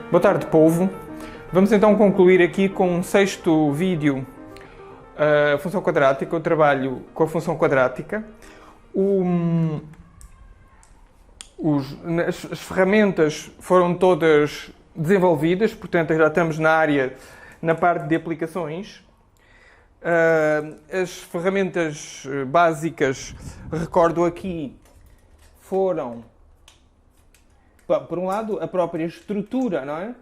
Boa tarde, povo. Vamos então concluir aqui com um sexto vídeo, a função quadrática, o trabalho com a função quadrática. As ferramentas foram todas desenvolvidas, portanto já estamos na parte de aplicações. As ferramentas básicas, recordo aqui, foram, por um lado, a própria estrutura, não é?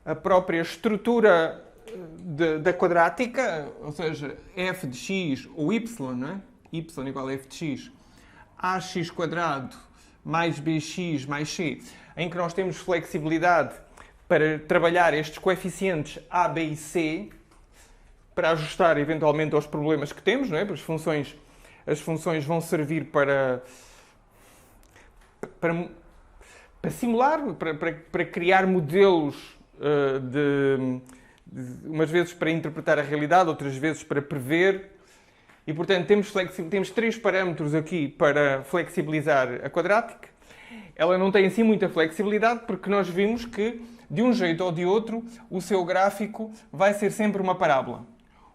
A própria estrutura da quadrática, ou seja, f de x ou y, não é? Y igual a f de x, ax quadrado mais bx mais c, em que nós temos flexibilidade para trabalhar estes coeficientes a, b e c, para ajustar eventualmente aos problemas que temos, não é? As funções vão servir para simular, para criar modelos, umas vezes para interpretar a realidade, outras vezes para prever. E, portanto, temos três parâmetros aqui para flexibilizar a quadrática. Ela não tem assim muita flexibilidade porque nós vimos que, de um jeito ou de outro, o seu gráfico vai ser sempre uma parábola.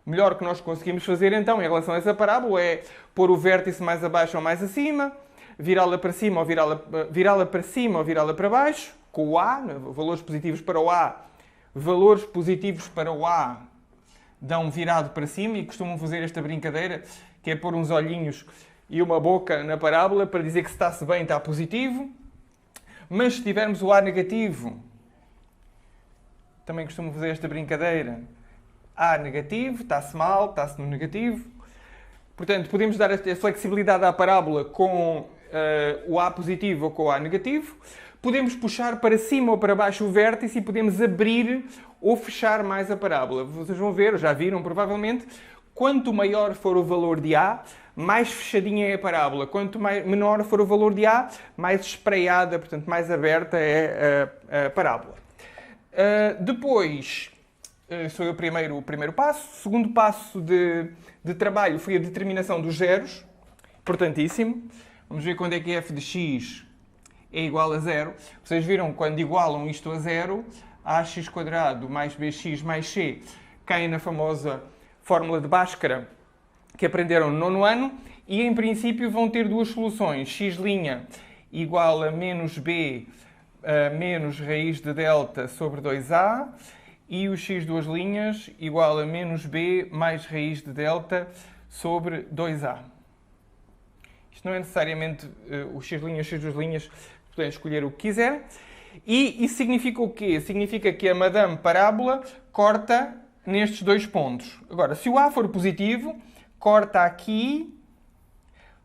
O melhor que nós conseguimos fazer, então, em relação a essa parábola é pôr o vértice mais abaixo ou mais acima, virá-la para cima ou virá-la para cima ou virá-la para baixo, com o A, valores positivos para o A, valores positivos para o A dão virado para cima, e costumam fazer esta brincadeira, que é pôr uns olhinhos e uma boca na parábola para dizer que se está-se bem está positivo. Mas se tivermos o A negativo, também costumam fazer esta brincadeira. A negativo, está-se mal, está-se no negativo. Portanto, podemos dar a flexibilidade à parábola com o A positivo ou com o A negativo. Podemos puxar para cima ou para baixo o vértice e podemos abrir ou fechar mais a parábola. Vocês vão ver, já viram provavelmente, quanto maior for o valor de A, mais fechadinha é a parábola. Quanto menor for o valor de A, mais espraiada, portanto mais aberta é a parábola. Depois, foi o primeiro passo. O segundo passo de trabalho foi a determinação dos zeros. Importantíssimo. Vamos ver quando é que f de x é igual a zero. Vocês viram, quando igualam isto a zero, ax quadrado mais bx mais c cai na famosa fórmula de Bhaskara que aprenderam no nono ano, e em princípio vão ter duas soluções. X' igual a menos b menos raiz de delta sobre 2a, e o x duas linhas igual a menos b mais raiz de delta sobre 2a. Isto não é necessariamente o x' duas linhas, podem escolher o que quiser. E isso significa o quê? Significa que a Madame Parábola corta nestes dois pontos. Agora, se o A for positivo, corta aqui,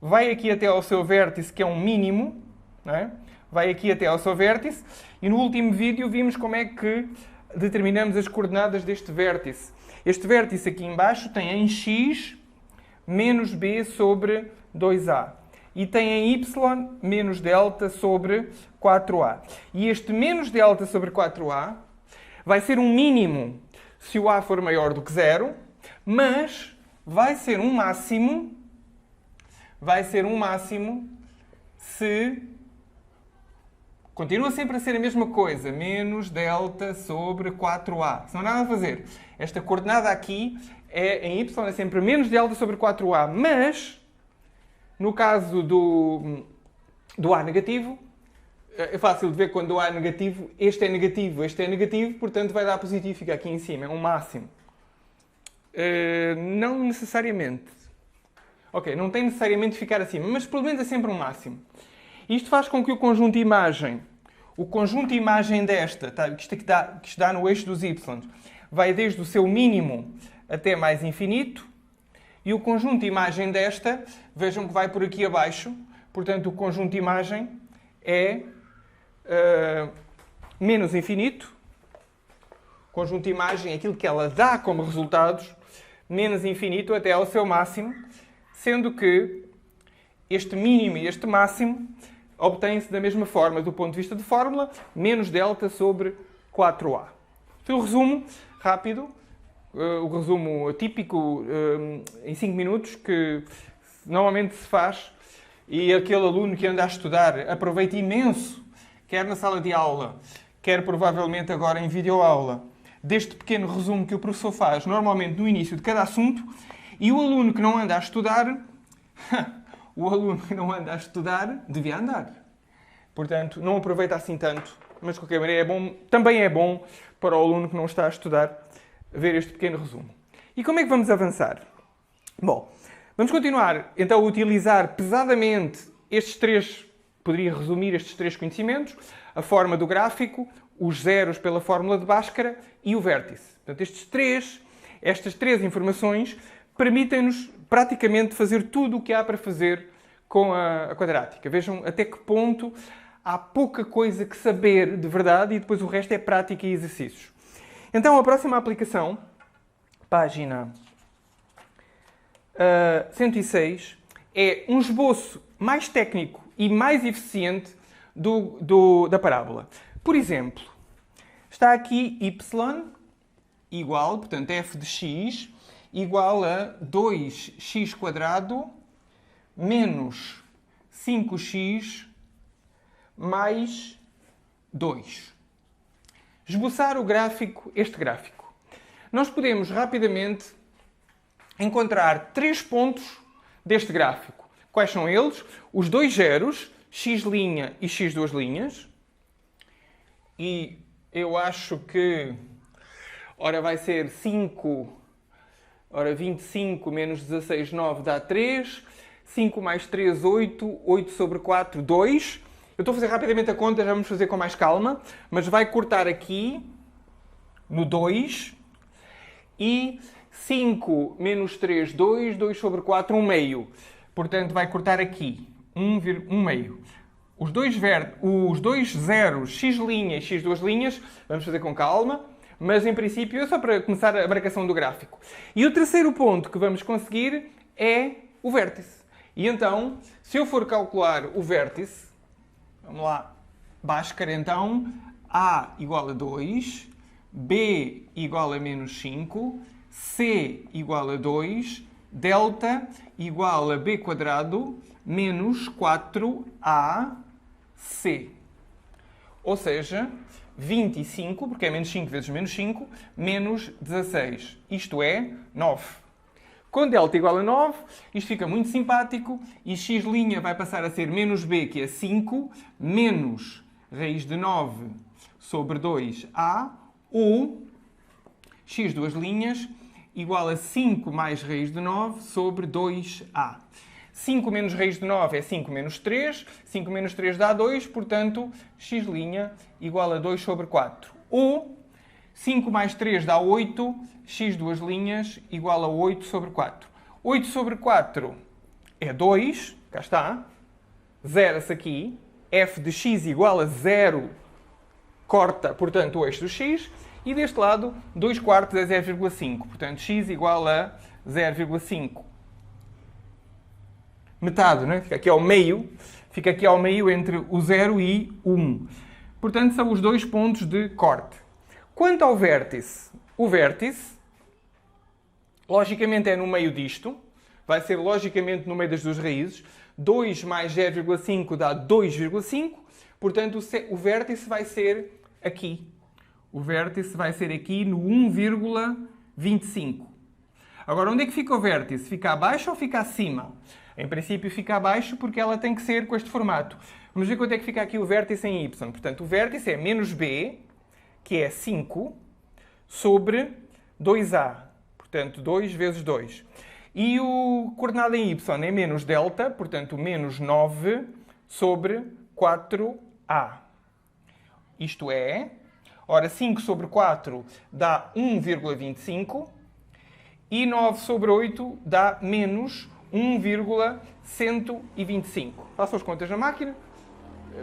vai aqui até ao seu vértice, que é um mínimo, não é? Vai aqui até ao seu vértice, e no último vídeo vimos como é que determinamos as coordenadas deste vértice. Este vértice aqui embaixo tem em x menos b sobre 2a. E tem em y menos delta sobre 4a. E este menos delta sobre 4a vai ser um mínimo se o a for maior do que 0, mas vai ser um máximo se... Continua sempre a ser a mesma coisa, menos delta sobre 4a. Se não há nada a fazer. Esta coordenada aqui em y é sempre menos delta sobre 4a, mas no caso do A negativo, é fácil de ver quando o A é negativo, este é negativo, portanto vai dar positivo, fica aqui em cima, é um máximo. Não necessariamente. Ok, não tem necessariamente de ficar acima, mas pelo menos é sempre um máximo. Isto faz com que o conjunto de imagem desta, tá, que está no eixo dos y, vai desde o seu mínimo até mais infinito, e o conjunto de imagem desta, vejam que vai por aqui abaixo, portanto o conjunto de imagem é menos infinito. O conjunto de imagem é aquilo que ela dá como resultados, menos infinito até ao seu máximo, sendo que este mínimo e este máximo obtém-se da mesma forma, do ponto de vista de fórmula, menos delta sobre 4a. Então, o resumo rápido, o resumo típico em 5 minutos, que normalmente se faz, e aquele aluno que anda a estudar aproveita imenso, quer na sala de aula, quer provavelmente agora em videoaula, deste pequeno resumo que o professor faz normalmente no início de cada assunto, e o aluno que não anda a estudar, o aluno que não anda a estudar devia andar. Portanto, não aproveita assim tanto, mas de qualquer maneira também é bom para o aluno que não está a estudar ver este pequeno resumo. E como é que vamos avançar? Bom, vamos continuar então a utilizar pesadamente poderia resumir estes três conhecimentos: a forma do gráfico, os zeros pela fórmula de Bhaskara e o vértice. Portanto, estas três informações permitem-nos praticamente fazer tudo o que há para fazer com a quadrática. Vejam até que ponto há pouca coisa que saber de verdade e depois o resto é prática e exercícios. Então, a próxima aplicação, página 106, é um esboço mais técnico e mais eficiente da parábola. Por exemplo, está aqui y igual, portanto, f de x igual a 2x² menos 5x mais 2. Esboçar este gráfico. Nós podemos rapidamente encontrar três pontos deste gráfico. Quais são eles? Os dois zeros, x' e x2'. E eu acho que, ora vai ser 25 menos 16, 9 dá 3. 5 mais 3, 8. 8 sobre 4, 2. Eu estou a fazer rapidamente a conta, já vamos fazer com mais calma. Mas vai cortar aqui, no 2. E 5 menos 3, 2. 2 sobre 4, 1 meio. Portanto, vai cortar aqui, 1 meio. Os dois zeros, x' e x2', vamos fazer com calma. Mas, em princípio, é só para começar a marcação do gráfico. E o terceiro ponto que vamos conseguir é o vértice. E então, se eu for calcular o vértice, vamos lá, Bhaskara, então, A igual a 2, B igual a menos 5, C igual a 2, delta igual a B² menos 4AC. Ou seja, 25, porque é menos 5 vezes menos 5, menos 16. Isto é 9. Com delta igual a 9, isto fica muito simpático e x' vai passar a ser menos b, que é 5, menos raiz de 9 sobre 2a, ou x2' igual a 5 mais raiz de 9 sobre 2a. 5 menos raiz de 9 é 5 menos 3. 5 menos 3 dá 2, portanto, x' igual a 2 sobre 4. Ou 5 mais 3 dá 8, x2' igual a 8 sobre 4. 8 sobre 4 é 2, cá está. Zera-se aqui. F de x igual a 0, corta, portanto, o eixo do x. E deste lado, 2 quartos é 0,5. Portanto, x igual a 0,5. Metade, não é? Fica aqui ao meio entre o 0 e o 1. Portanto, são os dois pontos de corte. Quanto ao vértice, o vértice, logicamente, é no meio disto. Vai ser, logicamente, no meio das duas raízes. 2 mais 0,5 dá 2,5. Portanto, o vértice vai ser aqui. O vértice vai ser aqui no 1,25. Agora, onde é que fica o vértice? Fica abaixo ou fica acima? Em princípio fica abaixo porque ela tem que ser com este formato. Vamos ver quanto é que fica aqui o vértice em y. Portanto, o vértice é menos b, que é 5, sobre 2a. Portanto, 2 vezes 2. E o coordenado em y é menos delta, portanto, menos 9 sobre 4a. Isto é, ora, 5 sobre 4 dá 1,25 e 9 sobre 8 dá menos 1,125. Façam as contas na máquina,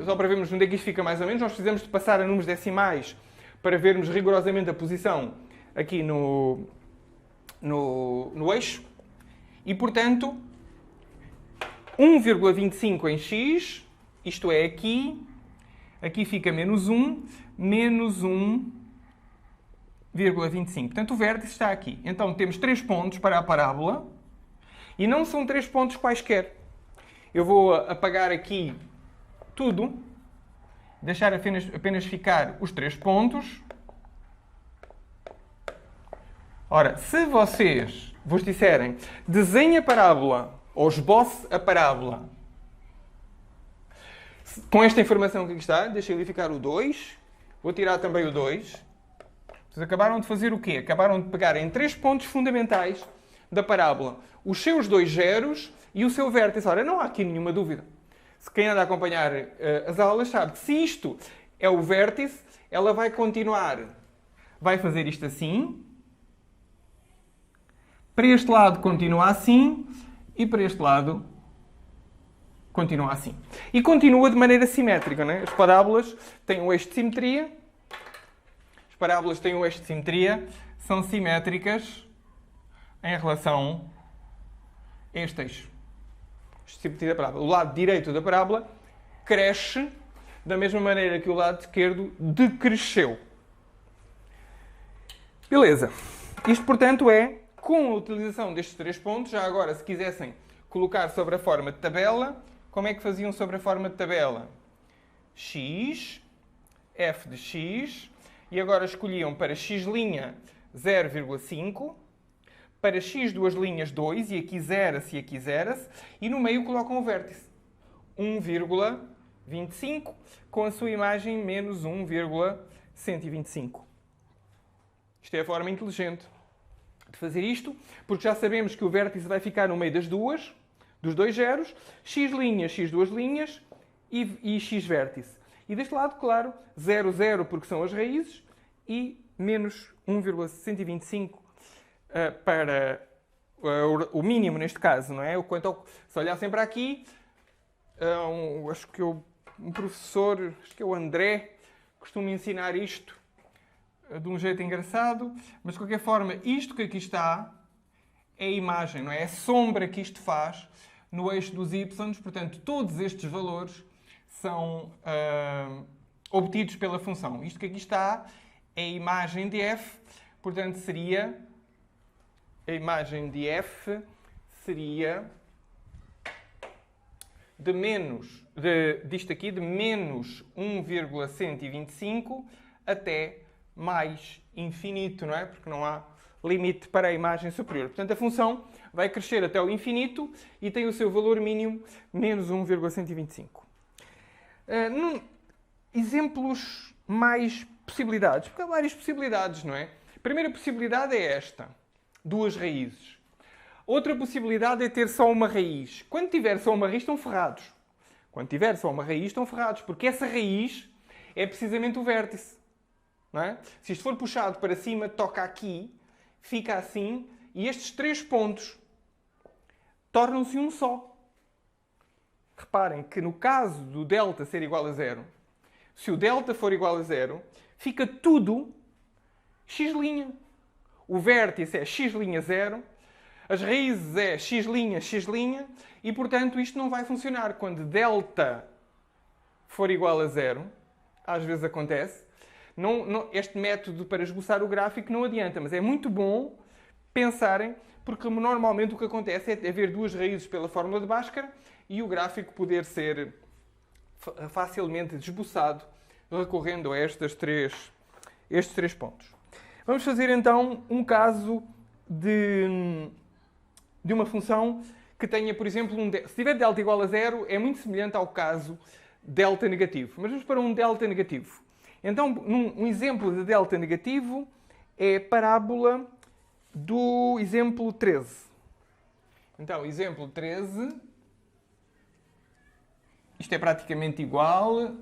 só para vermos onde é que isto fica mais ou menos. Nós precisamos de passar a números decimais para vermos rigorosamente a posição aqui no eixo. E, portanto, 1,25 em x, isto é aqui fica menos 1, menos 1,25. Portanto, o vértice está aqui. Então, temos 3 pontos para a parábola. E não são 3 pontos quaisquer. Eu vou apagar aqui tudo deixar apenas ficar os 3 pontos. Ora, se vocês vos disserem desenhe a parábola ou esboce a parábola com esta informação que aqui está, deixem ali ficar o 2, vou tirar também o 2. Vocês acabaram de fazer o quê? Acabaram de pegar em 3 pontos fundamentais da parábola os seus 2 zeros e o seu vértice. Ora, não há aqui nenhuma dúvida. Se quem anda a acompanhar as aulas sabe que se isto é o vértice, ela vai continuar, vai fazer isto assim. Para este lado continua assim e para este lado continua assim. E continua de maneira simétrica, não é? As parábolas têm um eixo de simetria. As parábolas têm um eixo de simetria, são simétricas em relação a este eixo. Eixo de simetria da parábola. O lado direito da parábola cresce da mesma maneira que o lado esquerdo decresceu. Beleza. Isto, portanto, é com a utilização destes 3 pontos. Já agora, se quisessem colocar sobre a forma de tabela, como é que faziam sobre a forma de tabela? X, f de x, e agora escolhiam para x' 0,5, para x 2 linhas 2, e aqui zera-se e aqui zera-se, e no meio colocam o vértice, 1,25, com a sua imagem menos 1,125. Isto é a forma inteligente de fazer isto, porque já sabemos que o vértice vai ficar no meio dos 2 zeros, x', x 2 linhas e x vértice. E deste lado, claro, 0, 0, porque são as raízes, e menos 1,125 para o mínimo neste caso, não é? Se olhassem para aqui, acho que um professor, acho que é o André, costuma ensinar isto de um jeito engraçado, mas de qualquer forma, isto que aqui está é a imagem, não é? A sombra que isto faz no eixo dos y, portanto, todos estes valores são obtidos pela função. Isto que aqui está é a imagem de f, portanto, seria a imagem de f seria disto aqui, de menos 1,125 até mais infinito, não é? Porque não há limite para a imagem superior. Portanto, a função vai crescer até o infinito e tem o seu valor mínimo, menos 1,125. Exemplos mais possibilidades. Porque há várias possibilidades, não é? A primeira possibilidade é esta. 2 raízes. Outra possibilidade é ter só uma raiz. Quando tiver só uma raiz, estão ferrados. Quando tiver só uma raiz, estão ferrados. Porque essa raiz é precisamente o vértice. Não é? Se isto for puxado para cima, toca aqui, fica assim, e estes 3 pontos tornam-se um só. Reparem que no caso do delta ser igual a 0, se o delta for igual a 0, fica tudo x'. O vértice é x', 0, as raízes é x', x', e portanto isto não vai funcionar. Quando delta for igual a 0, às vezes acontece, este método para esboçar o gráfico não adianta, mas é muito bom pensarem, porque normalmente o que acontece é haver 2 raízes pela fórmula de Bhaskara e o gráfico poder ser facilmente esboçado recorrendo a estes 3 pontos. Vamos fazer então um caso de uma função que tenha, por exemplo, se tiver delta igual a 0, é muito semelhante ao caso delta negativo. Mas vamos para um delta negativo. Então, um exemplo de delta negativo é a parábola do exemplo 13. Então, exemplo 13. Isto é praticamente igual.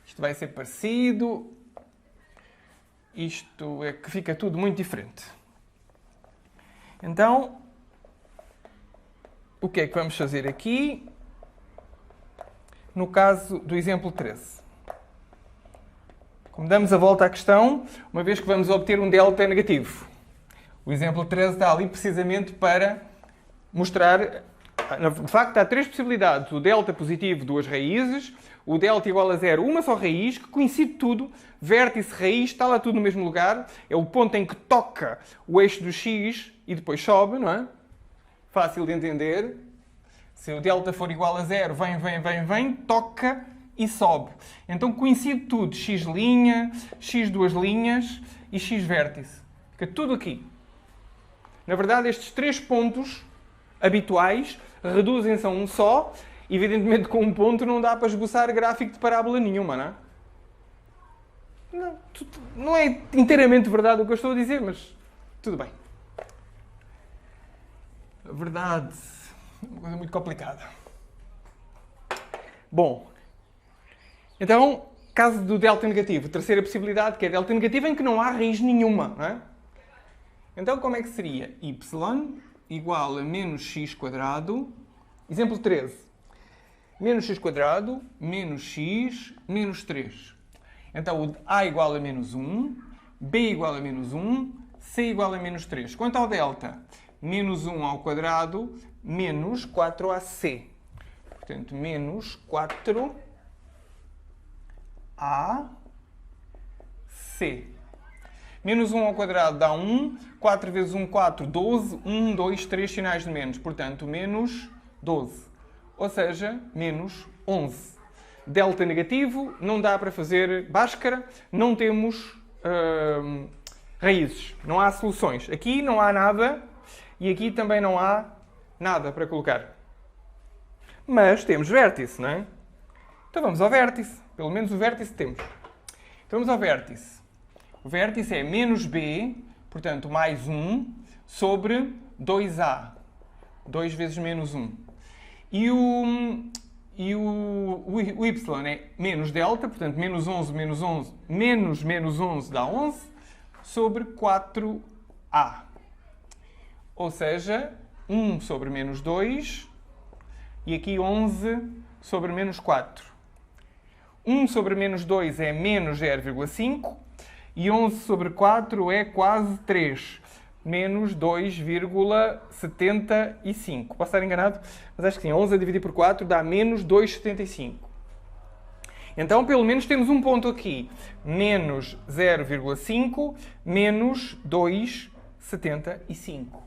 Isto vai ser parecido. Isto é que fica tudo muito diferente. Então, o que é que vamos fazer aqui? No caso do exemplo 13. Como damos a volta à questão, uma vez que vamos obter um delta negativo. O exemplo 13 está ali precisamente para mostrar... De facto, há 3 possibilidades. O delta positivo, 2 raízes. O delta igual a 0, uma só raiz, que coincide tudo. Vértice, raiz, está lá tudo no mesmo lugar. É o ponto em que toca o eixo do x e depois sobe, não é? Fácil de entender. Se o delta for igual a 0, vem, toca e sobe. Então coincide tudo, x', x duas linhas e x vértice. Fica tudo aqui. Na verdade, estes 3 pontos habituais reduzem-se a um só. Evidentemente, com um ponto não dá para esboçar gráfico de parábola nenhuma, não é? Não é inteiramente verdade o que eu estou a dizer, mas tudo bem. A verdade é uma coisa muito complicada. Bom, então, caso do delta negativo, terceira possibilidade, que é delta negativa em que não há raiz nenhuma, não é? Então, como é que seria? Y igual a menos x quadrado, exemplo 13. Menos x quadrado, menos x, menos 3. Então, o A igual a menos 1, B igual a menos 1, C igual a menos 3. Quanto ao delta, menos 1 ao quadrado, menos 4AC. Portanto, menos 4AC. Menos 1 ao quadrado dá 1. 4 vezes 1, 4, 12. 1, 2, 3 sinais de menos. Portanto, menos 12. Ou seja, menos 11. Delta negativo, não dá para fazer Bhaskara, não temos raízes, não há soluções. Aqui não há nada e aqui também não há nada para colocar. Mas temos vértice, não é? Então vamos ao vértice. Pelo menos o vértice temos. Então vamos ao vértice. O vértice é menos B, portanto mais 1, sobre 2A. 2 vezes menos 1. E o y é menos delta, portanto, menos 11, menos 11, menos 11 dá 11, sobre 4a. Ou seja, 1 sobre menos 2, e aqui 11 sobre menos 4. 1 sobre menos 2 é menos 0,5, e 11 sobre 4 é quase 3. Menos 2,75. Posso estar enganado, mas acho que sim. 11 a dividir por 4 dá menos 2,75. Então, pelo menos temos um ponto aqui. Menos 0,5, menos 2,75.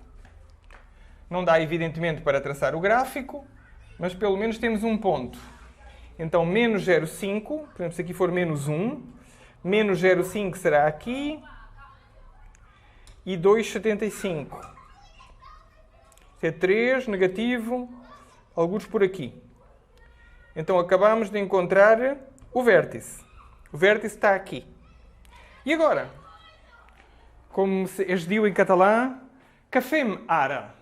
Não dá, evidentemente, para traçar o gráfico, mas pelo menos temos um ponto. Então, menos 0,5, por exemplo, se aqui for menos 1, menos 0,5 será aqui, e 2,75. Isto é 3, negativo, alguns por aqui. Então acabamos de encontrar o vértice. O vértice está aqui. E agora? Como se diz em catalão, que fem ara?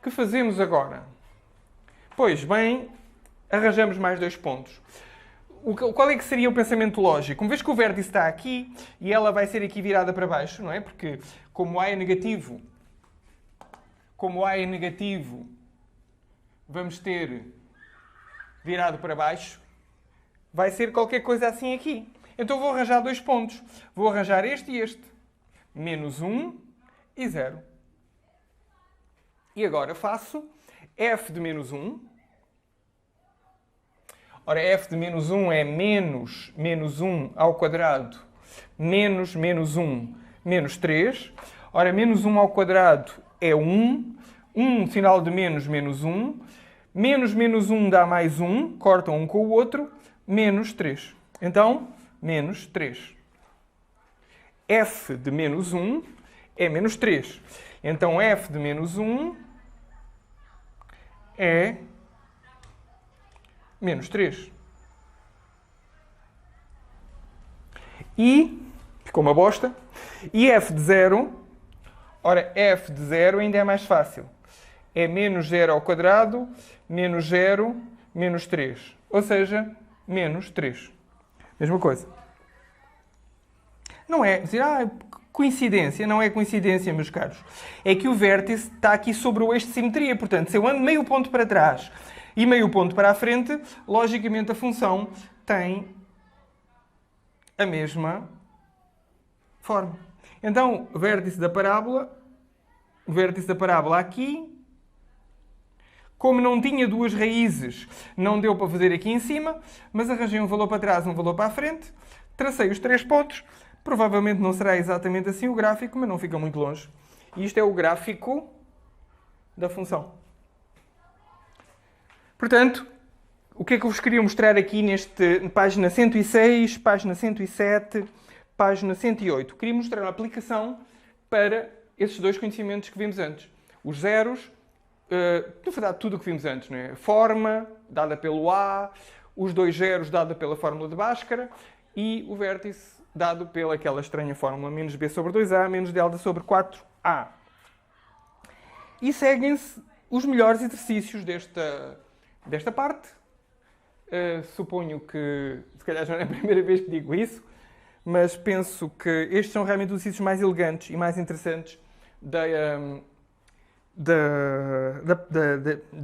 Que fazemos agora? Pois bem, arranjamos mais 2 pontos. Qual é que seria o pensamento lógico? Uma vez que o vértice está aqui e ela vai ser aqui virada para baixo, não é? Porque como A é negativo, vamos ter virado para baixo, vai ser qualquer coisa assim aqui. Então vou arranjar 2 pontos. Vou arranjar este e este. Menos 1 e 0. E agora faço f de menos 1. Ora, f de menos 1 é menos 1 ao quadrado, menos 1, menos 3. Ora, menos 1 ao quadrado é 1. 1, sinal de menos 1. Menos 1 dá mais 1, cortam um com o outro, menos 3. Então, menos 3. F de menos 1 é menos 3. Então, f de menos 1 é menos 3. E, ficou uma bosta, e f de 0, ora, f de 0 ainda é mais fácil. É menos 0 ao quadrado, menos 0, menos 3. Ou seja, menos 3. Mesma coisa. Não é dizer, coincidência. Não é coincidência, meus caros. É que o vértice está aqui sobre o eixo de simetria. Portanto, se eu ando meio ponto para trás e meio ponto para a frente, logicamente a função tem a mesma forma. Então, o vértice da parábola aqui, como não tinha 2 raízes, não deu para fazer aqui em cima, mas arranjei um valor para trás, um valor para a frente, tracei os 3 pontos. Provavelmente não será exatamente assim o gráfico, mas não fica muito longe. E isto é o gráfico da função. Portanto, o que é que eu vos queria mostrar aqui neste página 106, página 107, página 108? Queria mostrar uma aplicação para esses dois conhecimentos que vimos antes. Os zeros, na verdade, tudo o que vimos antes, não é? A forma, dada pelo A, os dois zeros, dada pela fórmula de Bhaskara, e o vértice, dado pela aquela estranha fórmula menos B sobre 2A, menos delta sobre 4A. E seguem-se os melhores exercícios desta parte. Suponho que, se calhar já não é a primeira vez que digo isso, mas penso que estes são realmente os exercícios mais elegantes e mais interessantes da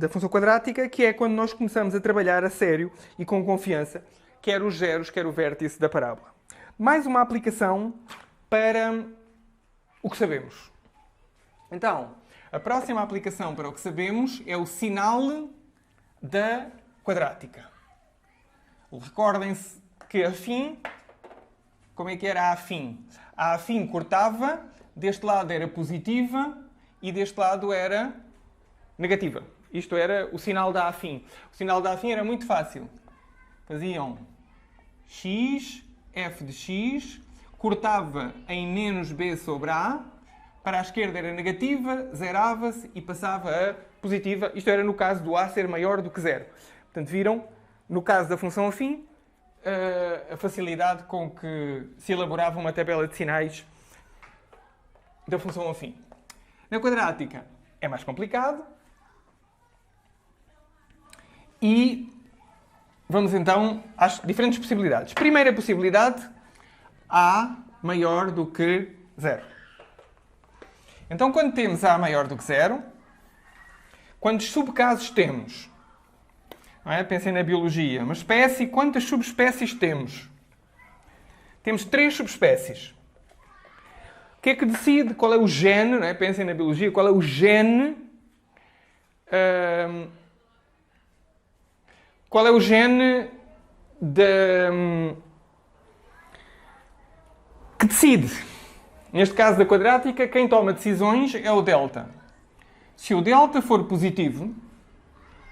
função quadrática, que é quando nós começamos a trabalhar a sério e com confiança, quer os zeros, quer o vértice da parábola. Mais uma aplicação para o que sabemos. Então, a próxima aplicação para o que sabemos é o sinal da quadrática. Recordem-se que afim, como é que era a afim? A afim cortava, deste lado era positiva e deste lado era negativa. Isto era o sinal da afim. O sinal da afim era muito fácil. Faziam x, f de x, cortava em menos b sobre a, para a esquerda era negativa, zerava-se e passava a positiva. Isto era no caso do a ser maior do que zero. Portanto, viram, no caso da função afim, a facilidade com que se elaborava uma tabela de sinais da função afim. Na quadrática é mais complicado. E vamos então às diferentes possibilidades. Primeira possibilidade, a maior do que zero. Então, quando temos a maior do que zero, quantos subcasos temos? Não é? Pensem na biologia. Uma espécie, quantas subespécies temos? Temos 3 subespécies. O que é que decide qual é o gene? Não é? Pensem na biologia. Qual é o gene? Qual é o gene que decide? Neste caso da quadrática, quem toma decisões é o delta. Se o delta for positivo,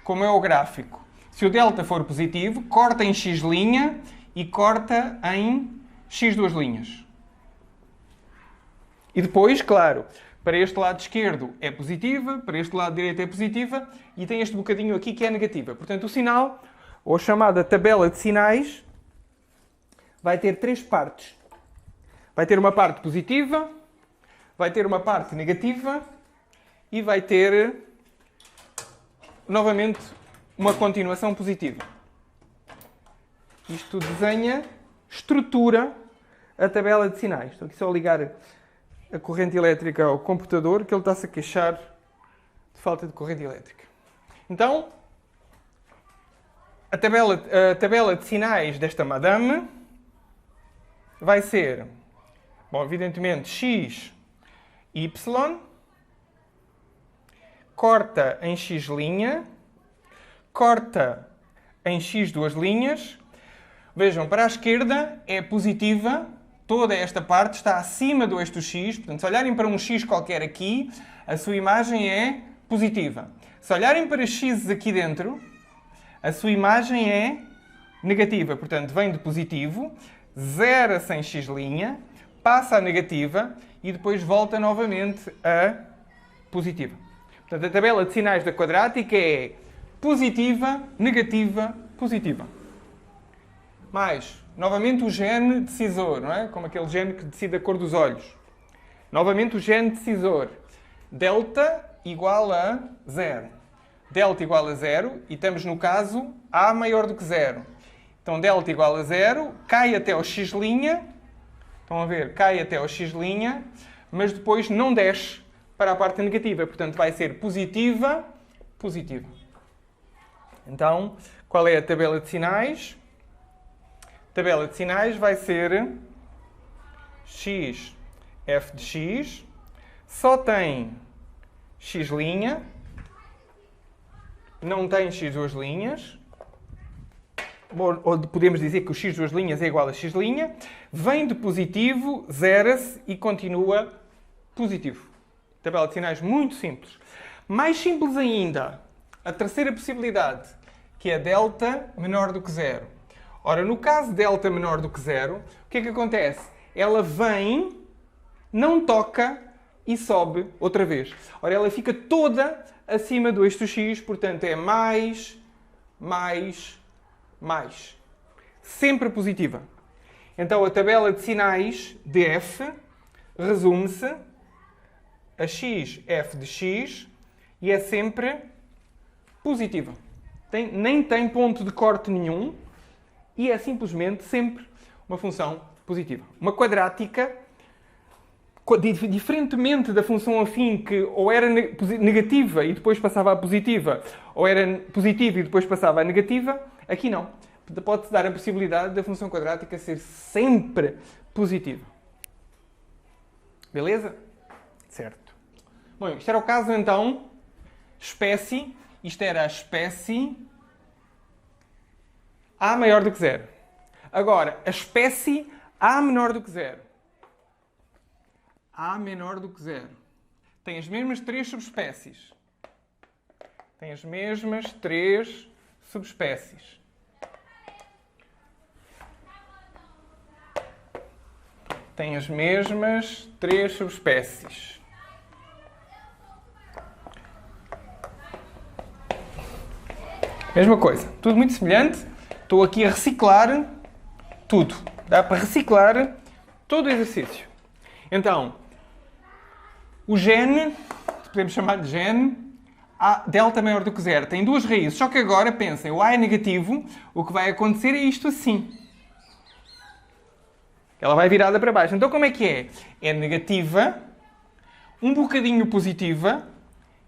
como é o gráfico, se o delta for positivo, corta em x' e corta em x duas linhas. E depois, claro, para este lado esquerdo é positiva, para este lado direito é positiva, e tem este bocadinho aqui que é negativa. Portanto, o sinal, ou a chamada tabela de sinais, vai ter 3 partes. Vai ter uma parte positiva, vai ter uma parte negativa e vai ter, novamente, uma continuação positiva. Isto desenha, estrutura a tabela de sinais. Estou aqui só a ligar a corrente elétrica ao computador, que ele está-se a queixar de falta de corrente elétrica. Então, a tabela de sinais desta madame vai ser, bom, evidentemente, x, y, corta em x', corta em x duas linhas. Vejam, para a esquerda é positiva, toda esta parte está acima do eixo do x, portanto, se olharem para um x qualquer aqui, a sua imagem é positiva. Se olharem para x aqui dentro, a sua imagem é negativa, portanto, vem de positivo, zera-se em x', passa a negativa e depois volta novamente a positiva. Portanto, a tabela de sinais da quadrática é positiva, negativa, positiva. Mais, novamente o gene decisor, não é? Como aquele gene que decide a cor dos olhos. Novamente o gene decisor. Delta igual a 0. Delta igual a 0 e estamos no caso A maior do que 0. Então delta igual a 0, cai até ao x', estão a ver, cai até ao x', mas depois não desce para a parte negativa. Portanto, vai ser positiva, positiva. Então, qual é a tabela de sinais? A tabela de sinais vai ser x, f de x, só tem x', não tem x duas linhas, ou podemos dizer que o x duas linhas é igual a x', vem de positivo, zera-se e continua positivo. Tabela de sinais muito simples. Mais simples ainda, a terceira possibilidade, que é delta menor do que zero. Ora, no caso de delta menor do que zero, o que é que acontece? Ela vem, não toca e sobe outra vez. Ora, ela fica toda acima do eixo x, portanto é mais, mais, mais. Sempre positiva. Então a tabela de sinais de f resume-se a x, f de x, e é sempre positiva. Nem tem ponto de corte nenhum e é simplesmente sempre uma função positiva. Uma quadrática, diferentemente da função afim, que ou era negativa e depois passava a positiva, ou era positiva e depois passava a negativa, aqui não. Pode-se dar a possibilidade da função quadrática ser sempre positiva. Beleza? Certo. Bom, isto era o caso, então, espécie. Isto era a espécie A maior do que zero. Agora, a espécie A menor do que zero. A menor do que zero. Tem as mesmas 3 subespécies. Tem as mesmas 3 subespécies. Tem as mesmas 3 subespécies. Mesma coisa. Tudo muito semelhante. Estou aqui a reciclar tudo. Dá para reciclar todo o exercício. Então, o gene, podemos chamar de gene, A delta maior do que zero, tem 2 raízes. Só que agora, pensem, o A é negativo, o que vai acontecer é isto assim. Ela vai virada para baixo. Então como é que é? É negativa, um bocadinho positiva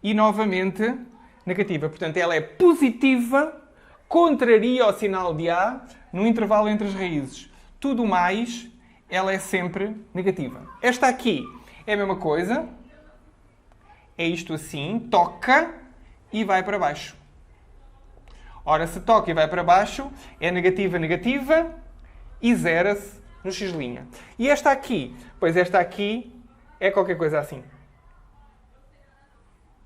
e novamente negativa. Portanto, ela é positiva, contraria o sinal de A no intervalo entre as raízes. Tudo mais, ela é sempre negativa. Esta aqui é a mesma coisa. É isto assim, toca e vai para baixo. Ora, se toca e vai para baixo, é negativa, negativa e zera-se no x'. E esta aqui? Pois esta aqui é qualquer coisa assim.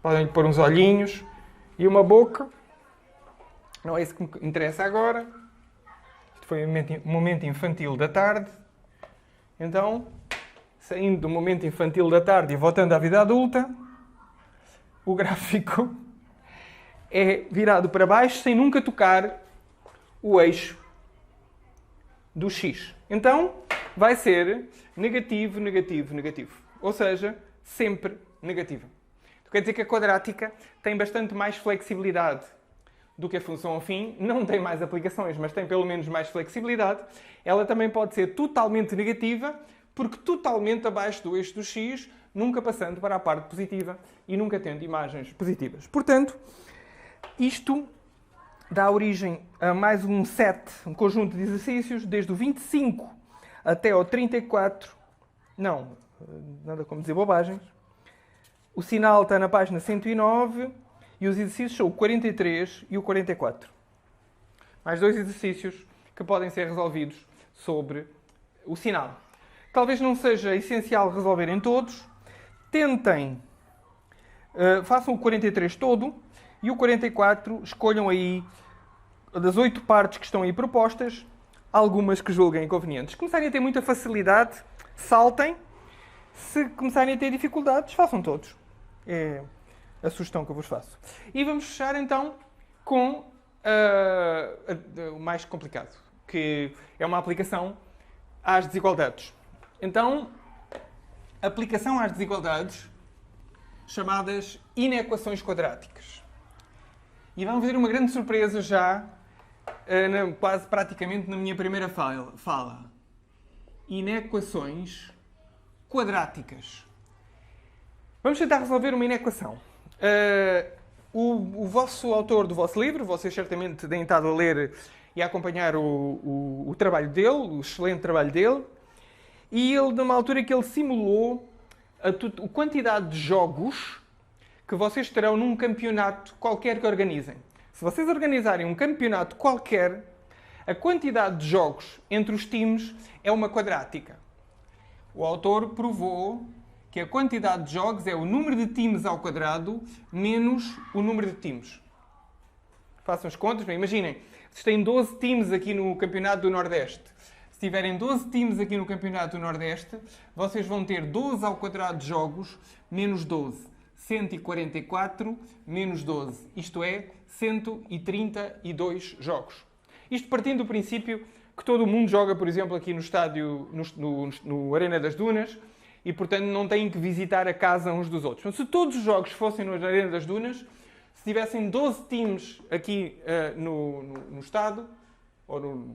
Podem pôr uns olhinhos e uma boca. Não é isso que me interessa agora. Isto foi um momento infantil da tarde. Então, saindo do momento infantil da tarde e voltando à vida adulta, o gráfico é virado para baixo sem nunca tocar o eixo do x. Então, vai ser negativo, negativo, negativo. Ou seja, sempre negativa. Quer dizer que a quadrática tem bastante mais flexibilidade do que a função afim. Não tem mais aplicações, mas tem pelo menos mais flexibilidade. Ela também pode ser totalmente negativa, porque totalmente abaixo do eixo do x, nunca passando para a parte positiva e nunca tendo imagens positivas. Portanto, isto dá origem a mais um set, um conjunto de exercícios, desde o 25 até ao 34. Não, nada como dizer bobagens. O sinal está na página 109 e os exercícios são o 43 e o 44. Mais 2 exercícios que podem ser resolvidos sobre o sinal. Talvez não seja essencial resolverem todos. Tentem, façam o 43 todo e o 44 escolham aí, das 8 partes que estão aí propostas, algumas que julguem convenientes. Se começarem a ter muita facilidade, saltem. Se começarem a ter dificuldades, façam todos. É a sugestão que eu vos faço. E vamos fechar então com o mais complicado, que é uma aplicação às desigualdades. Então, aplicação às desigualdades chamadas inequações quadráticas. E vamos ver uma grande surpresa já, quase praticamente na minha primeira fala. Inequações quadráticas. Vamos tentar resolver uma inequação. O vosso autor do vosso livro, vocês certamente têm estado a ler e a acompanhar o trabalho dele, o excelente trabalho dele, e ele, numa altura que ele simulou a quantidade de jogos que vocês terão num campeonato qualquer que organizem. Se vocês organizarem um campeonato qualquer, a quantidade de jogos entre os times é uma quadrática. O autor provou que a quantidade de jogos é o número de times ao quadrado menos o número de times. Façam as contas. Bem, imaginem, vocês têm 12 times aqui no Campeonato do Nordeste. Se tiverem 12 times aqui no Campeonato do Nordeste, vocês vão ter 12 ao quadrado de jogos menos 12. 144 menos 12. Isto é, 132 jogos. Isto partindo do princípio que todo o mundo joga, por exemplo, aqui no estádio, no Arena das Dunas, e, portanto, não têm que visitar a casa uns dos outros. Mas se todos os jogos fossem na Arena das Dunas, se tivessem 12 times aqui no estado, ou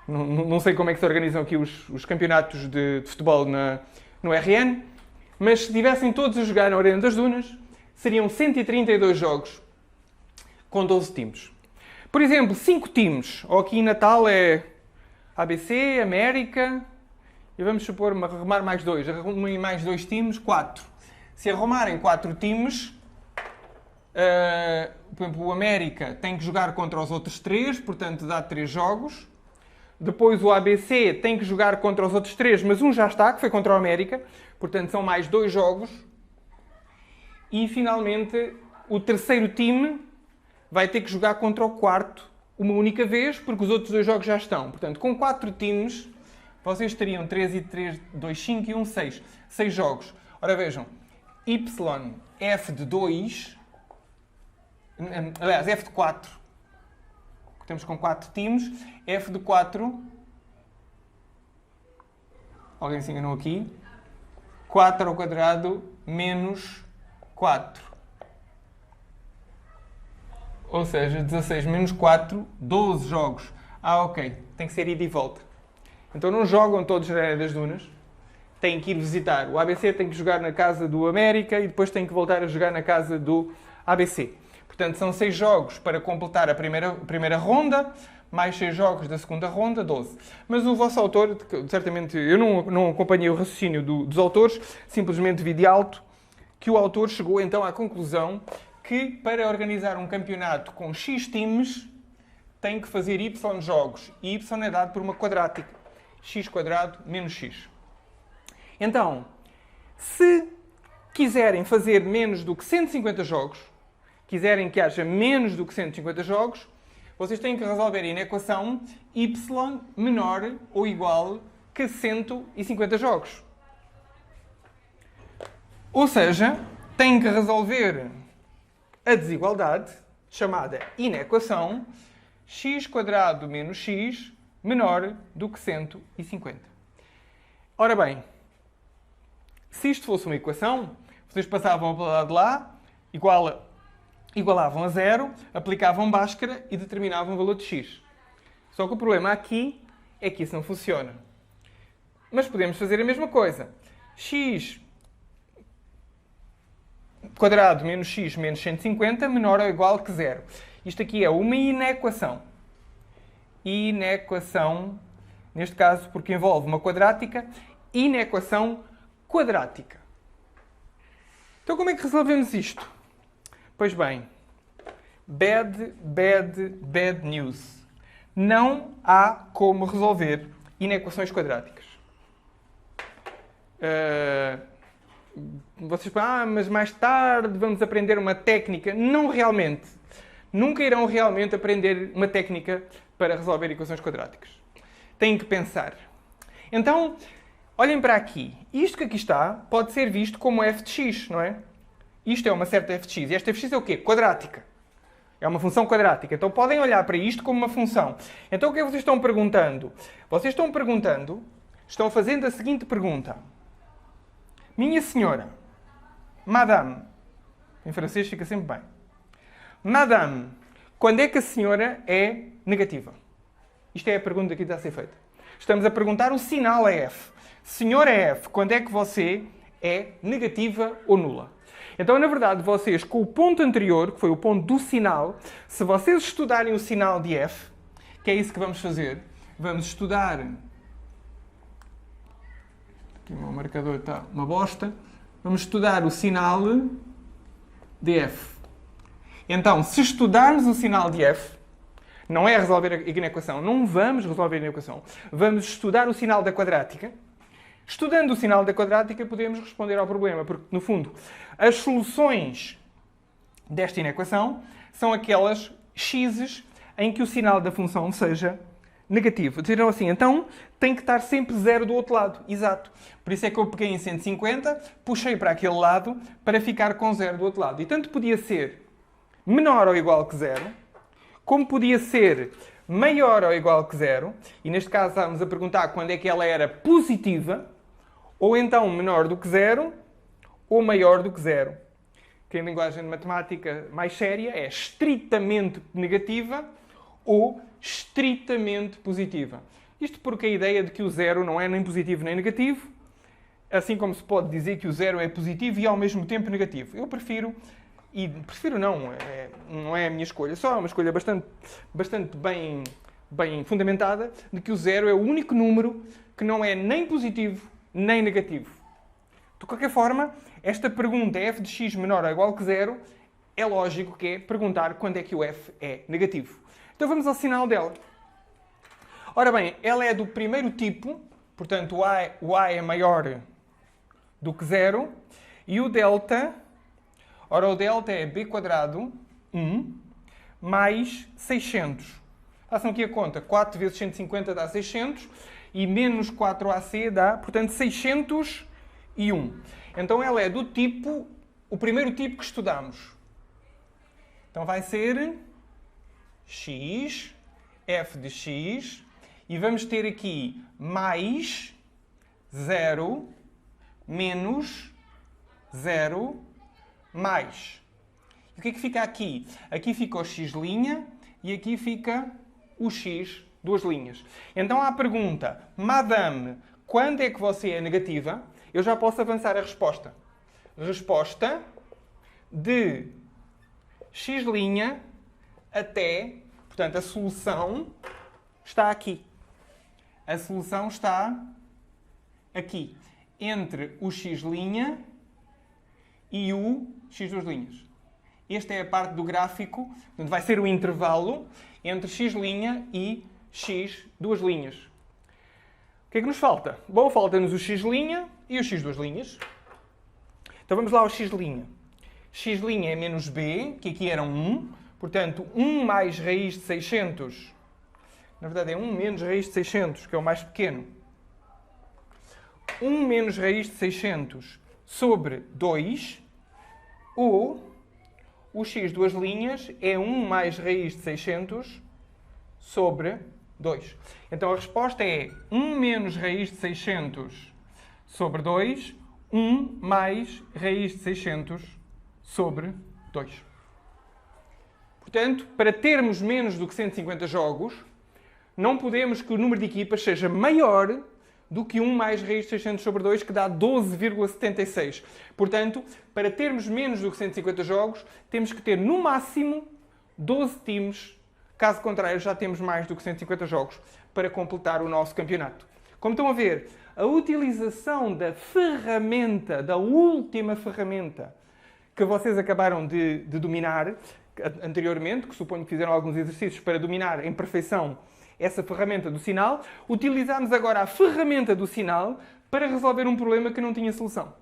não sei como é que se organizam aqui os campeonatos de futebol no RN, mas se tivessem todos a jogar na Arena das Dunas, seriam 132 jogos com 12 times. Por exemplo, 5 times, ou aqui em Natal é ABC, América, e vamos supor, arrumar mais 2. Arrumem mais 2 times, 4. Se arrumarem 4 times, por exemplo, o América tem que jogar contra os outros 3, portanto dá 3 jogos. Depois o ABC tem que jogar contra os outros 3, mas um já está, que foi contra o América, portanto são mais 2 jogos. E finalmente o terceiro time vai ter que jogar contra o quarto uma única vez, porque os outros 2 jogos já estão. Portanto, com 4 times, vocês teriam 3 e 3, 2, 5 e 1, 6. 6 jogos. Ora vejam, F de 2, aliás, F de 4, temos com 4 times, F de 4, alguém se enganou aqui, 4 ao quadrado menos 4. Ou seja, 16 menos 4, 12 jogos. Ok, tem que ser ida e volta. Então não jogam todos na Arena das Dunas. Têm que ir visitar. O ABC tem que jogar na casa do América e depois tem que voltar a jogar na casa do ABC. Portanto, são 6 jogos para completar a primeira ronda, mais 6 jogos da segunda ronda, 12. Mas o vosso autor, certamente, eu não acompanhei o raciocínio dos autores, simplesmente vi de alto que o autor chegou então à conclusão que para organizar um campeonato com X times tem que fazer Y jogos. E Y é dado por uma quadrática. X quadrado menos X. Então, se quiserem fazer menos do que 150 jogos, quiserem que haja menos do que 150 jogos, vocês têm que resolver na equação y menor ou igual que 150 jogos. Ou seja, têm que resolver a desigualdade, chamada inequação, x quadrado menos x menor do que 150. Ora bem, se isto fosse uma equação, vocês passavam para o lado de lá, igualavam a 0, aplicavam Bhaskara e determinavam o valor de x. Só que o problema aqui é que isso não funciona. Mas podemos fazer a mesma coisa. X quadrado menos x menos 150 menor ou igual que 0. Isto aqui é uma inequação. Inequação, neste caso, porque envolve uma quadrática, inequação quadrática. Então, como é que resolvemos isto? Pois bem, bad news. Não há como resolver inequações quadráticas. Vocês falam, mas mais tarde vamos aprender uma técnica. Não realmente. Nunca irão realmente aprender uma técnica para resolver equações quadráticas. Têm que pensar. Então, olhem para aqui. Isto que aqui está pode ser visto como f de x, não é? Isto é uma certa f de x. E esta f de x é o quê? Quadrática. É uma função quadrática. Então podem olhar para isto como uma função. Então o que é que vocês estão perguntando? Vocês estão perguntando, estão fazendo a seguinte pergunta. Minha senhora, madame, em francês fica sempre bem. Madame, quando é que a senhora é negativa? Isto é a pergunta que está a ser feita. Estamos a perguntar o sinal é f. Senhora f, quando é que você é negativa ou nula? Então, na verdade, vocês, com o ponto anterior, que foi o ponto do sinal, se vocês estudarem o sinal de f, que é isso que vamos fazer, vamos estudar... Aqui o meu marcador está uma bosta. Vamos estudar o sinal de f. Então, se estudarmos o sinal de f, não é resolver a inequação, não vamos resolver a inequação, vamos estudar o sinal da quadrática. Estudando o sinal da quadrática, podemos responder ao problema, porque, no fundo, as soluções desta inequação são aquelas x's em que o sinal da função seja negativo. Disseram assim, então tem que estar sempre zero do outro lado. Exato. Por isso é que eu peguei em 150, puxei para aquele lado para ficar com zero do outro lado. E tanto podia ser menor ou igual que zero, como podia ser maior ou igual que zero, e neste caso estávamos a perguntar quando é que ela era positiva, ou então menor do que zero, ou maior do que zero. Que em linguagem de matemática mais séria é estritamente negativa ou estritamente positiva. Isto porque a ideia de que o zero não é nem positivo nem negativo, assim como se pode dizer que o zero é positivo e ao mesmo tempo negativo. Eu prefiro, e prefiro não é a minha escolha, só é uma escolha bastante bem fundamentada, de que o zero é o único número que não é nem positivo nem negativo. De qualquer forma, esta pergunta f de x menor ou igual que zero, é lógico que é perguntar quando é que o f é negativo. Então vamos ao sinal dela. Ora bem, ela é do primeiro tipo, portanto o a é maior do que zero, e o delta, ora o delta é b² 1 mais 600. Façam aqui a conta, 4 vezes 150 dá 600, e menos 4ac dá, portanto, 601. Então ela é do tipo, o primeiro tipo que estudamos. Então vai ser x, f de x, e vamos ter aqui mais 0, menos 0, mais. E o que é que fica aqui? Aqui fica o x' e aqui fica o x, duas linhas. Então há a pergunta, Madame, quando é que você é negativa? Eu já posso avançar a resposta. Resposta de x' até, portanto, a solução está aqui. A solução está aqui, entre o x' e o x duas linhas. Esta é a parte do gráfico, portanto, vai ser o intervalo entre x' e x duas linhas. O que é que nos falta? Bom, falta-nos o x' e o x duas linhas. Então vamos lá ao x'. X' é menos b, que aqui era 1. Portanto, 1 mais raiz de 600. Na verdade é 1 menos raiz de 600, que é o mais pequeno. 1 menos raiz de 600 sobre 2. Ou o x duas linhas é 1 mais raiz de 600 sobre 2. Então a resposta é 1 menos raiz de 600 sobre 2, 1 mais raiz de 600 sobre 2. Portanto, para termos menos do que 150 jogos, não podemos que o número de equipas seja maior do que 1 mais raiz de 600 sobre 2, que dá 12,76. Portanto, para termos menos do que 150 jogos, temos que ter no máximo 12 times. Caso contrário, já temos mais do que 150 jogos para completar o nosso campeonato. Como estão a ver, a utilização da ferramenta, da última ferramenta que vocês acabaram de dominar anteriormente, que suponho que fizeram alguns exercícios para dominar em perfeição essa ferramenta do sinal, utilizamos agora a ferramenta do sinal para resolver um problema que não tinha solução.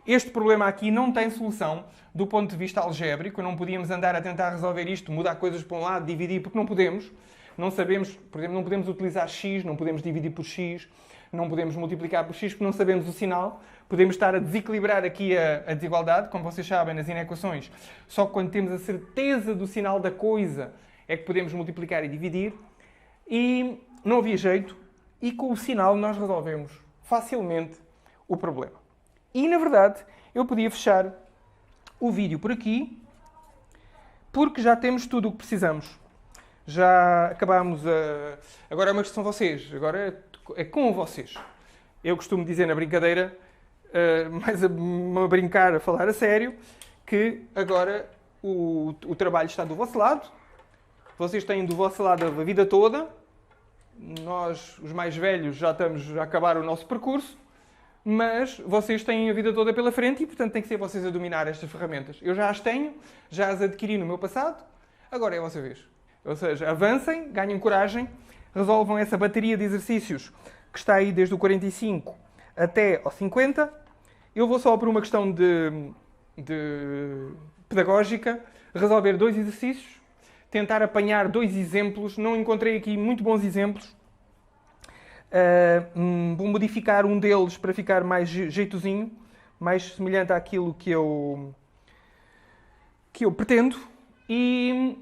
Este problema aqui não tem solução do ponto de vista algébrico. Não podíamos andar a tentar resolver isto, mudar coisas para um lado, dividir, porque não podemos. Não sabemos, por exemplo, não podemos utilizar x, não podemos dividir por x, não podemos multiplicar por x, porque não sabemos o sinal. Podemos estar a desequilibrar aqui a desigualdade, como vocês sabem, nas inequações. Só que quando temos a certeza do sinal da coisa é que podemos multiplicar e dividir. E não havia jeito, e com o sinal nós resolvemos facilmente o problema. E, na verdade, eu podia fechar o vídeo por aqui, porque já temos tudo o que precisamos. Já acabámos a... Agora é uma questão de vocês, agora é com vocês. Eu costumo dizer na brincadeira, mais a brincar, a falar a sério, que agora o trabalho está do vosso lado. Vocês têm do vosso lado a vida toda. Nós, os mais velhos, já estamos a acabar o nosso percurso. Mas vocês têm a vida toda pela frente e, portanto, tem que ser vocês a dominar estas ferramentas. Eu já as tenho, já as adquiri no meu passado, agora é a vossa vez. Ou seja, avancem, ganhem coragem, resolvam essa bateria de exercícios que está aí desde o 45 até ao 50. Eu vou só por uma questão de pedagógica resolver 2 exercícios, tentar apanhar 2 exemplos. Não encontrei aqui muito bons exemplos. Vou modificar um deles para ficar mais jeitosinho, mais semelhante àquilo que eu pretendo. E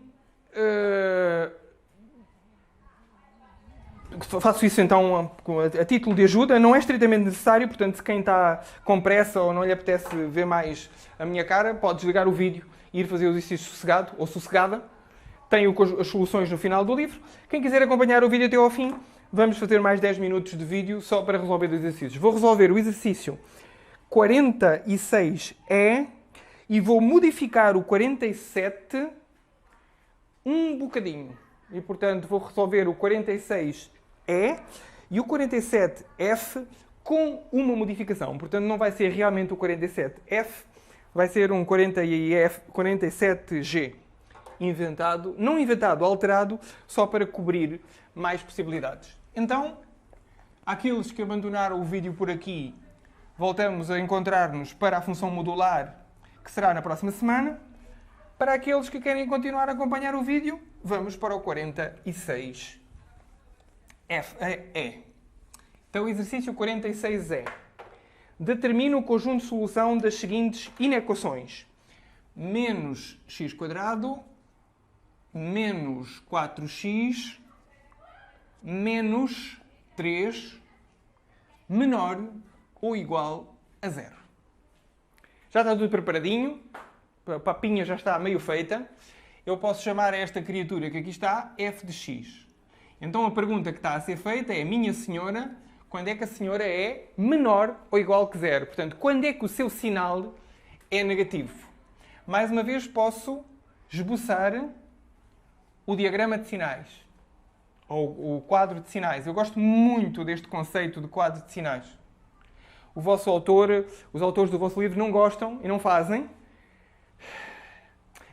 faço isso então a título de ajuda. Não é estritamente necessário, portanto, se quem está com pressa ou não lhe apetece ver mais a minha cara, pode desligar o vídeo e ir fazer o exercício sossegado ou sossegada. Tenho as soluções no final do livro. Quem quiser acompanhar o vídeo até ao fim, vamos fazer mais 10 minutos de vídeo só para resolver os exercícios. Vou resolver o exercício 46E e vou modificar o 47 um bocadinho. E, portanto, vou resolver o 46E e o 47F com uma modificação. Portanto, não vai ser realmente o 47F, vai ser um 47G. Não inventado, alterado, só para cobrir mais possibilidades. Então, aqueles que abandonaram o vídeo por aqui, voltamos a encontrar-nos para a função modular, que será na próxima semana. Para aqueles que querem continuar a acompanhar o vídeo, vamos para o 46E. Então, o exercício 46E. Determina o conjunto de solução das seguintes inequações. Menos x² menos 4x menos 3 menor ou igual a 0. Já está tudo preparadinho. A papinha já está meio feita. Eu posso chamar a esta criatura que aqui está f de x. Então a pergunta que está a ser feita é: minha senhora, quando é que a senhora é menor ou igual que 0? Portanto, quando é que o seu sinal é negativo? Mais uma vez posso esboçar o diagrama de sinais, ou o quadro de sinais. Eu gosto muito deste conceito de quadro de sinais. O vosso autor, os autores do vosso livro não gostam e não fazem.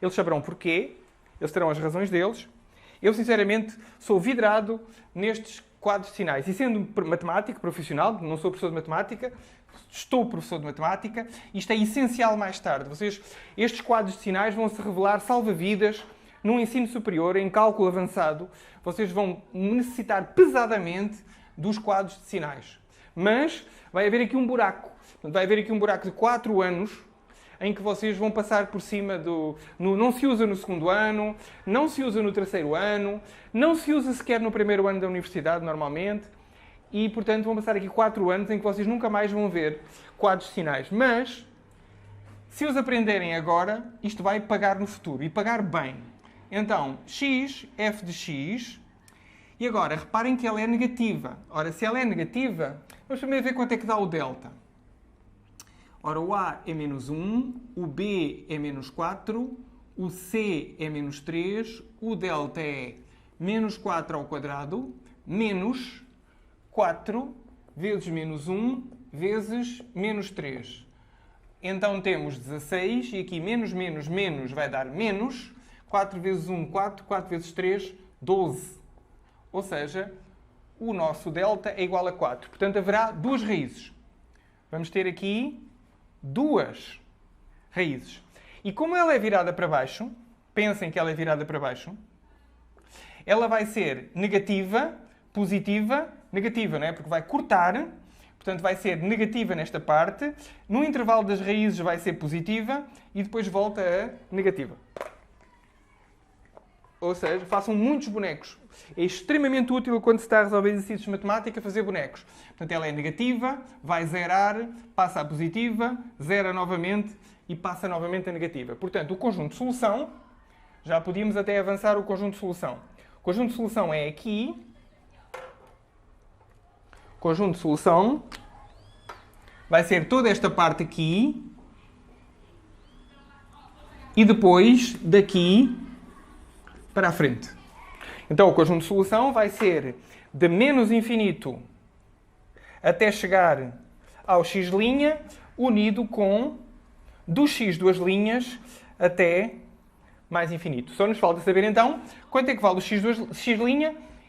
Eles saberão porquê, eles terão as razões deles. Eu, sinceramente, sou vidrado nestes quadros de sinais. E sendo matemático profissional, não sou professor de matemática, estou professor de matemática, isto é essencial mais tarde. Estes quadros de sinais vão se revelar salva-vidas num ensino superior, em cálculo avançado. Vocês vão necessitar pesadamente dos quadros de sinais. Mas vai haver aqui um buraco. Vai haver aqui um buraco de 4 anos em que vocês vão passar por cima não se usa no segundo ano, não se usa no terceiro ano, não se usa sequer no primeiro ano da universidade, normalmente. E, portanto, vão passar aqui 4 anos em que vocês nunca mais vão ver quadros de sinais. Mas, se os aprenderem agora, isto vai pagar no futuro. E pagar bem. Então, x, f de x. E agora, reparem que ela é negativa. Ora, se ela é negativa, vamos primeiro ver quanto é que dá o delta. Ora, o A é menos 1, o B é menos 4, o C é menos 3, o delta é menos 4 ao quadrado, menos 4 vezes menos 1 vezes menos 3. Então temos 16 e aqui menos, menos, menos vai dar menos. 4 vezes 1, 4, 4 vezes 3, 12. Ou seja, o nosso delta é igual a 4. Portanto, haverá 2 raízes. Vamos ter aqui 2 raízes. E como ela é virada para baixo, pensem que ela é virada para baixo, ela vai ser negativa, positiva, negativa, não é? Porque vai cortar, portanto vai ser negativa nesta parte, no intervalo das raízes vai ser positiva e depois volta a negativa. Ou seja, façam muitos bonecos. É extremamente útil quando se está a resolver exercícios de matemática fazer bonecos. Portanto, ela é negativa, vai zerar, passa a positiva, zera novamente e passa novamente a negativa. Portanto, o conjunto de solução, já podíamos até avançar o conjunto de solução. O conjunto de solução é aqui. O conjunto de solução vai ser toda esta parte aqui e depois daqui para a frente. Então, o conjunto de solução vai ser de menos infinito até chegar ao x', unido com do x duas linhas até mais infinito. Só nos falta saber, então, quanto é que vale o x'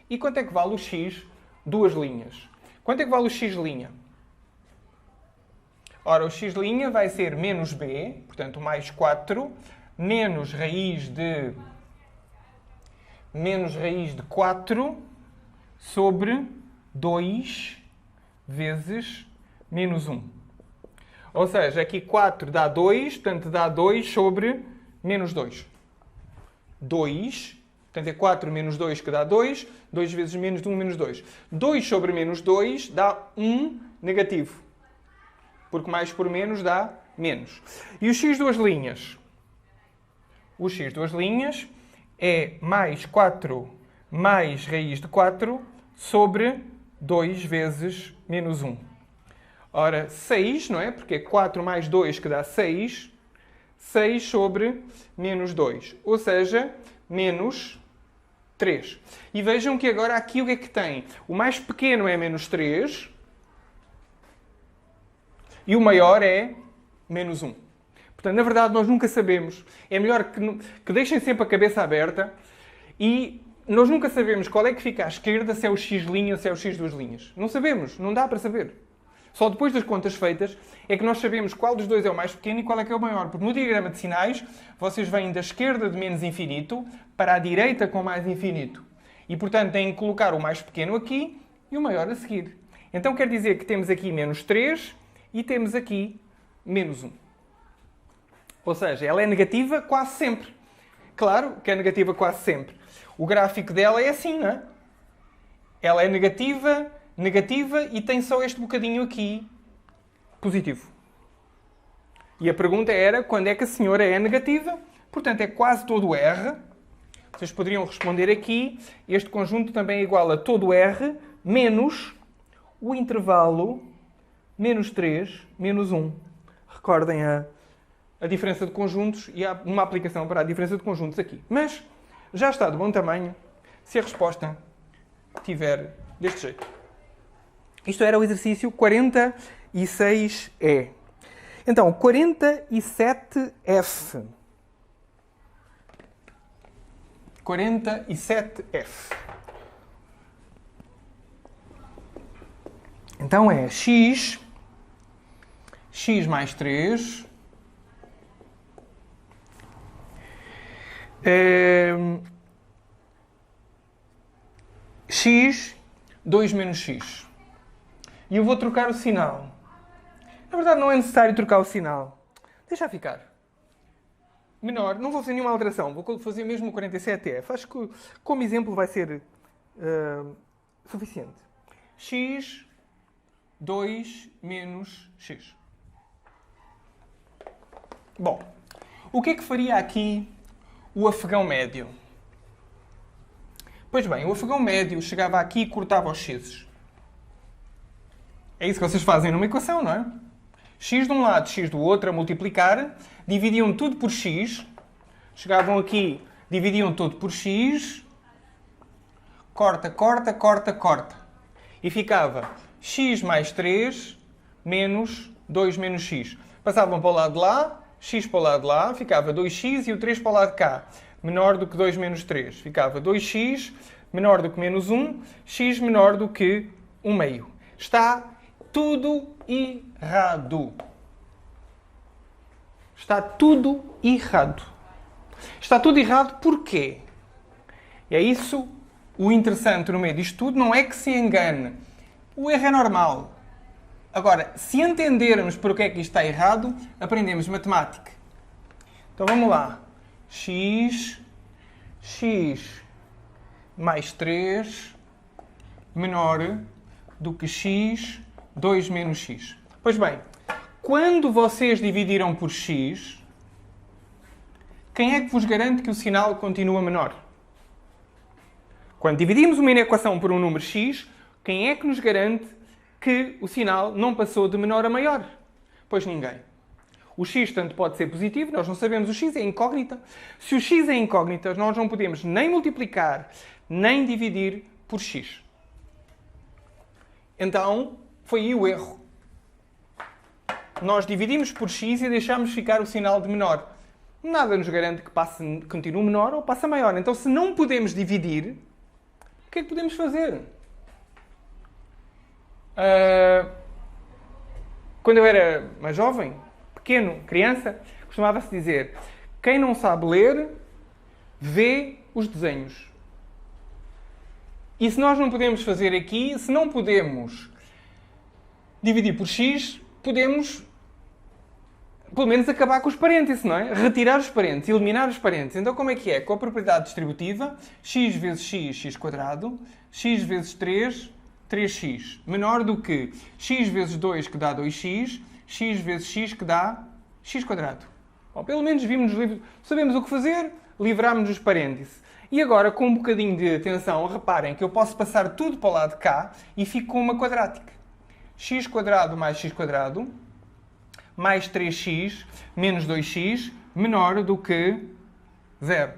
e quanto é que vale o x duas linhas. Quanto é que vale o x'? Ora, o x' vai ser menos b, portanto, mais 4, menos raiz de 4 sobre 2 vezes menos 1. Ou seja, aqui 4 dá 2, portanto dá 2 sobre menos 2. 2, portanto é 4 menos 2 que dá 2, 2 vezes menos 1 menos 2. 2 sobre menos 2 dá 1 negativo, porque mais por menos dá menos. E o x duas linhas? O x duas linhas é mais 4 mais raiz de 4 sobre 2 vezes menos 1. Ora, 6, não é? Porque é 4 mais 2 que dá 6. 6 sobre menos 2. Ou seja, menos 3. E vejam que agora aqui o que é que tem? O mais pequeno é menos 3. E o maior é menos 1. Portanto, na verdade, nós nunca sabemos. É melhor que deixem sempre a cabeça aberta. E nós nunca sabemos qual é que fica à esquerda, se é o x' ou se é o x duas linhas. Não sabemos. Não dá para saber. Só depois das contas feitas é que nós sabemos qual dos dois é o mais pequeno e qual é que é o maior. Porque no diagrama de sinais, vocês vêm da esquerda de menos infinito para a direita com mais infinito. E, portanto, têm que colocar o mais pequeno aqui e o maior a seguir. Então, quer dizer que temos aqui menos 3 e temos aqui menos 1. Ou seja, ela é negativa quase sempre. Claro que é negativa quase sempre. O gráfico dela é assim, não é? Ela é negativa e tem só este bocadinho aqui positivo. E a pergunta era quando é que a senhora é negativa? Portanto, é quase todo R. Vocês poderiam responder aqui. Este conjunto também é igual a todo R menos o intervalo menos 3, menos 1. Recordem a diferença de conjuntos e há uma aplicação para a diferença de conjuntos aqui. Mas já está de bom tamanho se a resposta estiver deste jeito. Isto era o exercício 46E. Então, 47F. 47F. Então é x mais 3 x 2 menos x. E eu vou trocar o sinal. Na verdade, não é necessário trocar o sinal. Deixa ficar. Menor. Não vou fazer nenhuma alteração. Vou fazer mesmo o 47F. Acho que como exemplo vai ser suficiente. X 2 menos x. Bom, o que é que faria aqui o afegão médio? Pois bem, o afegão médio chegava aqui e cortava os x's. É isso que vocês fazem numa equação, não é? X de um lado, x do outro, a multiplicar, dividiam tudo por x, chegavam aqui, dividiam tudo por x, corta, corta, corta, corta. E ficava x mais 3 menos 2 menos x. Passavam para o lado de lá, x para o lado de lá, ficava 2x e o 3 para o lado de cá. Menor do que 2 menos 3. Ficava 2x menor do que menos 1, x menor do que 1 meio. Está tudo errado. Está tudo errado. Está tudo errado porquê? E é isso o interessante no meio disto tudo, não é que se engane. O erro é normal. Agora, se entendermos porque é que isto está errado, aprendemos matemática. Então vamos lá. X mais 3 menor do que x 2 menos x. Pois bem, quando vocês dividiram por x, quem é que vos garante que o sinal continua menor? Quando dividimos uma equação por um número x, quem é que nos garante que o sinal não passou de menor a maior? Pois ninguém. O x tanto pode ser positivo, nós não sabemos, o x é incógnita. Se o x é incógnita, nós não podemos nem multiplicar, nem dividir por x. Então, foi aí o erro. Nós dividimos por x e deixamos ficar o sinal de menor. Nada nos garante que continue menor ou passe a maior. Então, se não podemos dividir, o que é que podemos fazer? Quando eu era mais jovem, pequeno, criança, costumava-se dizer Quem não sabe ler, vê os desenhos. E se nós não podemos fazer aqui, se não podemos dividir por x, podemos, pelo menos, acabar com os parênteses, não é? Retirar os parênteses, eliminar os parênteses. Então, como é que é? Com a propriedade distributiva, x vezes x, x², x vezes 3, 3x, menor do que x vezes 2, que dá 2x, x vezes x, que dá x². Bom, pelo menos vimos, sabemos o que fazer, livrámos dos parênteses. E agora, com um bocadinho de atenção, reparem que eu posso passar tudo para o lado de cá e fico com uma quadrática. x² mais x² mais 3x menos 2x menor do que 0.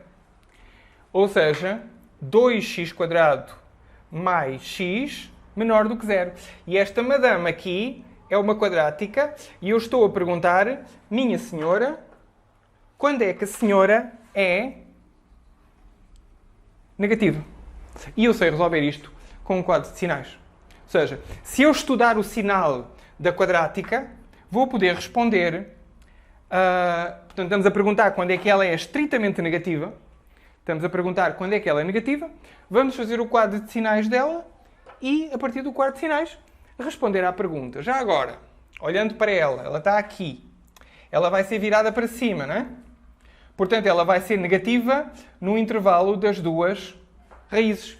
Ou seja, 2x² mais x menor do que 0. E esta madame aqui é uma quadrática e eu estou a perguntar, minha senhora, quando é que a senhora é negativa? E eu sei resolver isto com um quadro de sinais. Ou seja, se eu estudar o sinal da quadrática, vou poder responder... portanto, estamos a perguntar quando é que ela é estritamente negativa. Estamos a perguntar quando é que ela é negativa. Vamos fazer o quadro de sinais dela e, a partir do quadro de sinais, responder à pergunta. Já agora, olhando para ela está aqui. Ela vai ser virada para cima, não é? Portanto, ela vai ser negativa no intervalo das duas raízes.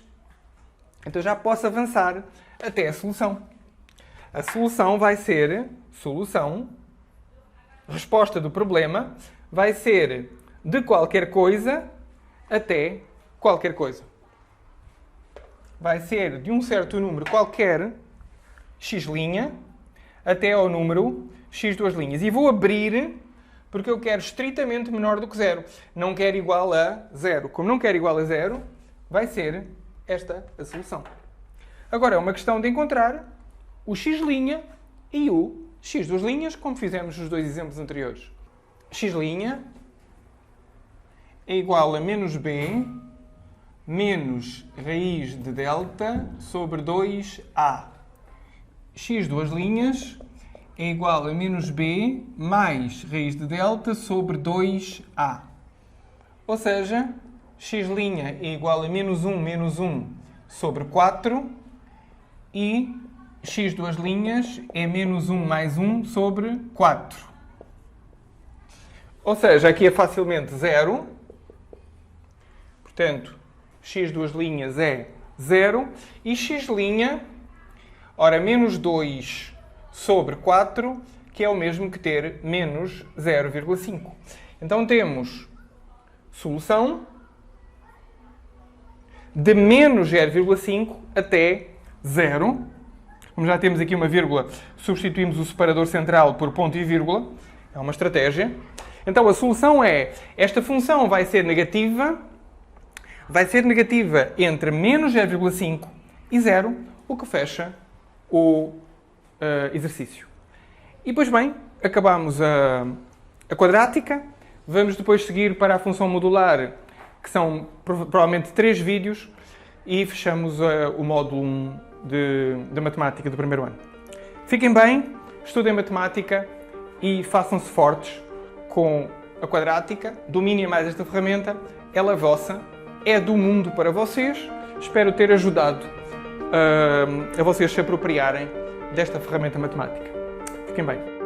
Então, já posso avançar até a solução. A solução vai ser... resposta do problema, vai ser de qualquer coisa até qualquer coisa. Vai ser de um certo número qualquer, x', até ao número x2'. E vou abrir... porque eu quero estritamente menor do que 0. Não quero igual a 0. Como não quero igual a 0, vai ser esta a solução. Agora é uma questão de encontrar o x' e o x2', como fizemos nos dois exemplos anteriores. X' é igual a menos b menos raiz de delta sobre 2a. X2' é igual a menos b mais raiz de delta sobre 2a. Ou seja, x' é igual a menos 1 sobre 4 e x2' é menos 1 mais 1 sobre 4. Ou seja, aqui é facilmente 0. Portanto, x2' é 0 e x', ora, menos 2 sobre 4, que é o mesmo que ter menos 0,5. Então temos solução de menos 0,5 até 0. Como já temos aqui uma vírgula, substituímos o separador central por ponto e vírgula. É uma estratégia. Então a solução é, esta função vai ser negativa entre menos 0,5 e 0, o que fecha o exercício. E, pois bem, acabamos a quadrática. Vamos depois seguir para a função modular, que são provavelmente 3 vídeos, e fechamos o módulo 1 de matemática do primeiro ano. Fiquem bem, estudem matemática e façam-se fortes com a quadrática. Dominem mais esta ferramenta, ela é vossa, é do mundo para vocês. Espero ter ajudado a vocês se apropriarem desta ferramenta matemática. Fiquem bem.